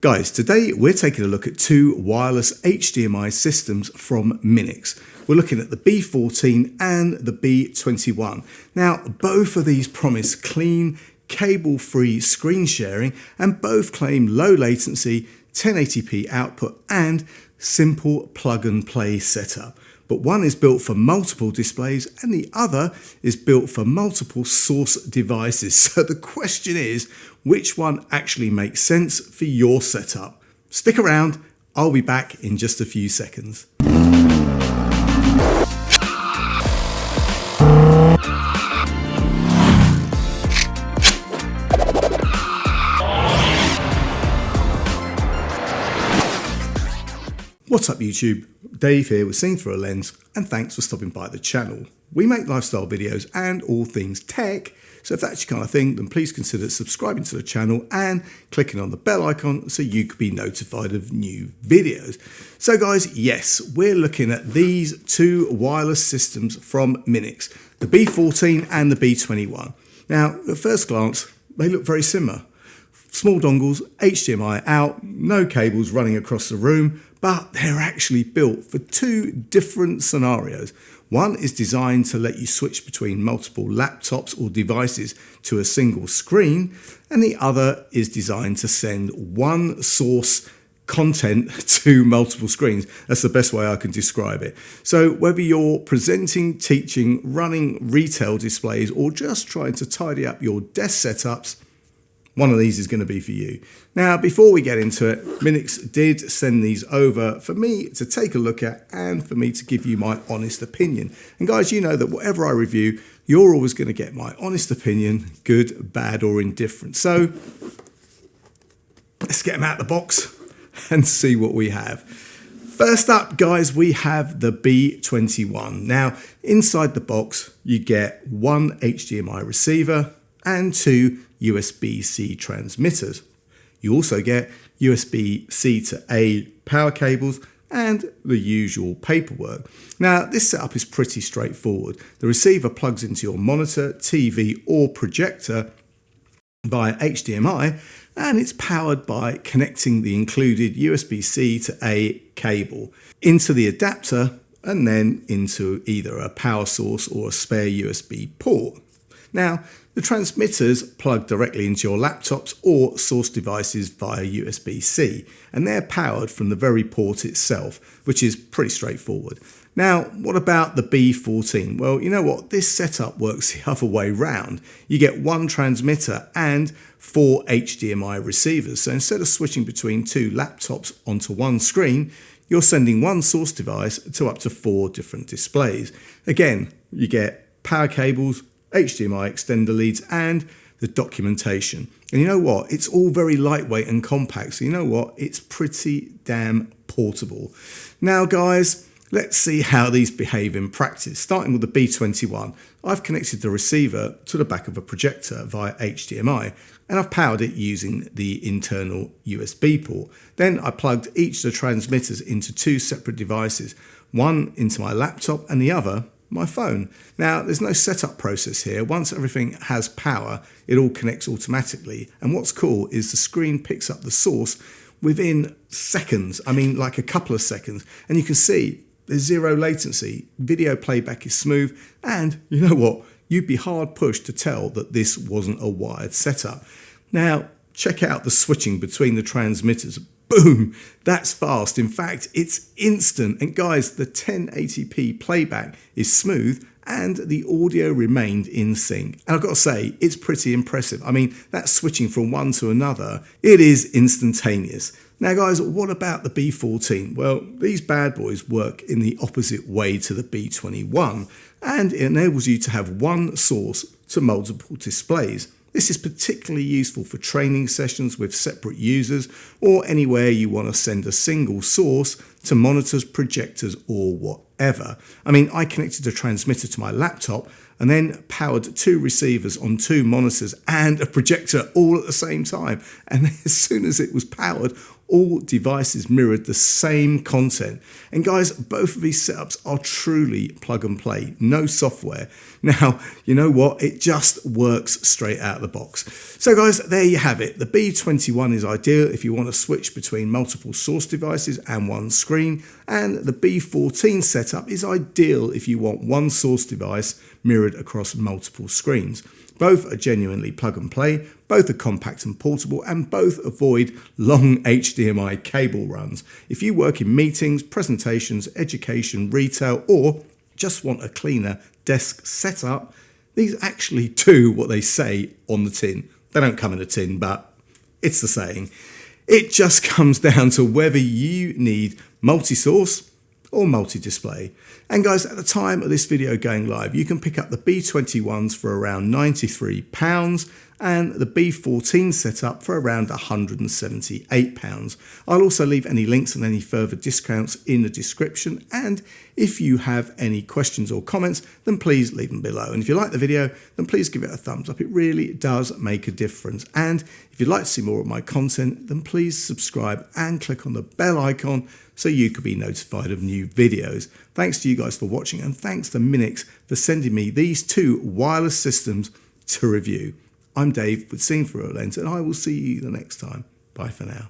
Guys, today we're taking a look at two wireless HDMI systems from MINIX. We're looking at the B14 and the B21. Now, both of these promise clean, cable-free screen sharing and both claim low latency, 1080p output and simple plug-and-play setup. But one is built for multiple displays and the other is built for multiple source devices. So the question is, which one actually makes sense for your setup? Stick around, I'll be back in just a few seconds. What's up YouTube? Dave here with Seeing Through a Lens and thanks for stopping by the channel. We make lifestyle videos and all things tech, so if that's your kind of thing then please consider subscribing to the channel and clicking on the bell icon so you can be notified of new videos. So guys, yes, we're looking at these two wireless systems from MINIX, the B14 and the B21. Now at first glance they look very similar. Small dongles, HDMI out, no cables running across the room, but they're actually built for two different scenarios. One is designed to let you switch between multiple laptops or devices to a single screen, and the other is designed to send one source content to multiple screens. That's the best way I can describe it. So whether you're presenting, teaching, running retail displays, or just trying to tidy up your desk setups, one of these is going to be for you. Now, before we get into it, MINIX did send these over for me to take a look at and for me to give you my honest opinion. And guys, you know that whatever I review, you're always going to get my honest opinion, good, bad, or indifferent. So let's get them out of the box and see what we have. First up, guys, we have the B21. Now, inside the box, you get one HDMI receiver and two USB-C transmitters. You also get USB-C to A power cables and the usual paperwork. Now, this setup is pretty straightforward. The receiver plugs into your monitor, TV or projector via HDMI, and it's powered by connecting the included USB-C to A cable into the adapter and then into either a power source or a spare USB port. Now, the transmitters plug directly into your laptops or source devices via USB-C, and they're powered from the very port itself, which is pretty straightforward. Now, what about the B14? Well, you know what? This setup works the other way round. You get one transmitter and four HDMI receivers. So instead of switching between two laptops onto one screen, you're sending one source device to up to four different displays. Again, you get power cables, HDMI extender leads and the documentation. And you know what? It's all very lightweight and compact. So you know what? It's pretty damn portable. Now guys, let's see how these behave in practice. Starting with the B21, I've connected the receiver to the back of a projector via HDMI and I've powered it using the internal USB port. Then I plugged each of the transmitters into two separate devices, one into my laptop and the other my phone. Now, there's no setup process here. Once everything has power, it all connects automatically. And what's cool is the screen picks up the source within seconds. I mean, like a couple of seconds. And you can see there's zero latency. Video playback is smooth. And you know what? You'd be hard pushed to tell that this wasn't a wired setup. Now, check out the switching between the transmitters. Boom, that's fast. In fact, it's instant. And guys, the 1080p playback is smooth and the audio remained in sync. And I've got to say, it's pretty impressive. I mean, that's switching from one to another. It is instantaneous. Now guys, what about the B14? Well, these bad boys work in the opposite way to the B21 and it enables you to have one source to multiple displays. This is particularly useful for training sessions with separate users or anywhere you want to send a single source to monitors, projectors or whatever. I mean, I connected a transmitter to my laptop and then powered 2 receivers on 2 monitors and a projector all at the same time. And as soon as it was powered, all devices mirrored the same content. And guys, both of these setups are truly plug and play, no software. Now, you know what? It just works straight out of the box. So guys, there you have it. The B21 is ideal if you want to switch between multiple source devices and one screen. And the B14 setup is ideal if you want one source device mirrored across multiple screens. Both are genuinely plug and play, both are compact and portable, and both avoid long HDMI cable runs. If you work in meetings, presentations, education, retail, or just want a cleaner desk setup, these actually do what they say on the tin. They don't come in a tin, but it's the saying. It just comes down to whether you need multi-source or multi-display. And guys, at the time of this video going live, you can pick up the B21s for around £93 and the B14 setup for around £178. I'll also leave any links and any further discounts in the description. And if you have any questions or comments, then please leave them below. And if you like the video, then please give it a thumbs up. It really does make a difference. And if you'd like to see more of my content, then please subscribe and click on the bell icon so you could be notified of new videos. Thanks to you guys for watching, and thanks to MINIX for sending me these 2 wireless systems to review. I'm Dave with Seeing Through a Lens, and I will see you the next time. Bye for now.